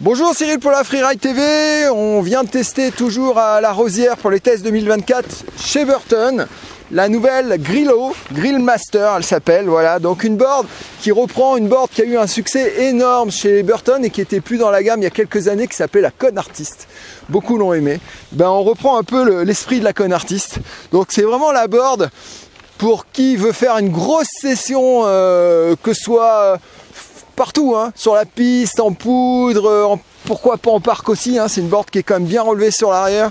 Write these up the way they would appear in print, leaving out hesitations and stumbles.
Bonjour, Cyril pour la Freeride TV. On vient de tester toujours à la Rosière pour les tests 2024 chez Burton la nouvelle Grillo, Grill Master elle s'appelle, voilà, donc une board qui reprend une board qui a eu un succès énorme chez Burton et qui était plus dans la gamme il y a quelques années, qui s'appelait la Con Artist. Beaucoup l'ont aimé. Ben, on reprend un peu l'esprit de la Con Artist. Donc c'est vraiment la board pour qui veut faire une grosse session, que ce soit partout, hein, sur la piste, en poudre, pourquoi pas en parc aussi, hein, c'est une board qui est quand même bien relevée sur l'arrière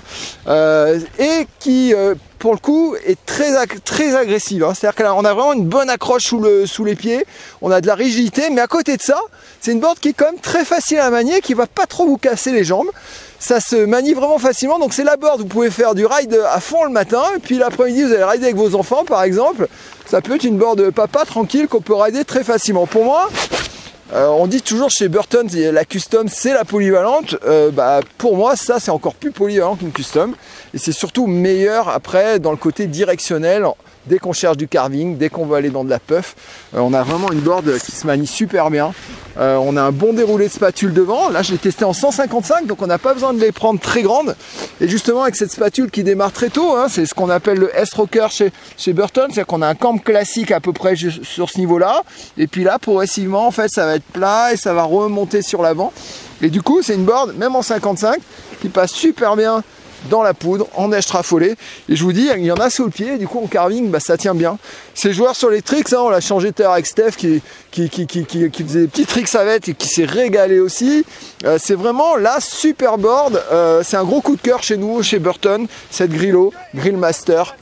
et qui pour le coup est très agressive, hein. C'est-à-dire qu'on a vraiment une bonne accroche sous les pieds, on a de la rigidité, mais à côté de ça, c'est une board qui est quand même très facile à manier, qui va pas trop vous casser les jambes. Ça se manie vraiment facilement, donc c'est la board, vous pouvez faire du ride à fond le matin, et puis l'après-midi vous allez rider avec vos enfants par exemple. Ça peut être une board papa tranquille qu'on peut rider très facilement. Pour moi, on dit toujours chez Burton la custom c'est la polyvalente, pour moi ça c'est encore plus polyvalent qu'une custom et c'est surtout meilleur après dans le côté directionnel. Dès qu'on cherche du carving, dès qu'on veut aller dans de la puff, on a vraiment une board qui se manie super bien. On a un bon déroulé de spatule devant. Là, je l'ai testé en 155, donc on n'a pas besoin de les prendre très grandes. Et justement, avec cette spatule qui démarre très tôt, hein, c'est ce qu'on appelle le S-Rocker chez Burton. C'est-à-dire qu'on a un camp classique à peu près sur ce niveau-là. Et puis là, progressivement, en fait, ça va être plat et ça va remonter sur l'avant. Et du coup, c'est une board, même en 55, qui passe super bien dans la poudre, en neige trafolée, et je vous dis, il y en a sous le pied, et du coup en carving, ça tient bien. Ces joueurs sur les tricks, hein, on l'a changé tout à l'heure avec Steph qui faisait des petits tricks avec et qui s'est régalé aussi. C'est vraiment la super board, c'est un gros coup de cœur chez nous, chez Burton, cette Grillo, Grill Master.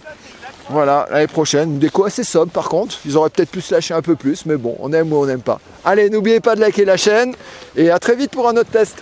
Voilà, l'année prochaine, une déco assez sobre par contre, ils auraient peut-être pu se lâcher un peu plus, mais bon, on aime ou on n'aime pas. Allez, n'oubliez pas de liker la chaîne, et à très vite pour un autre test.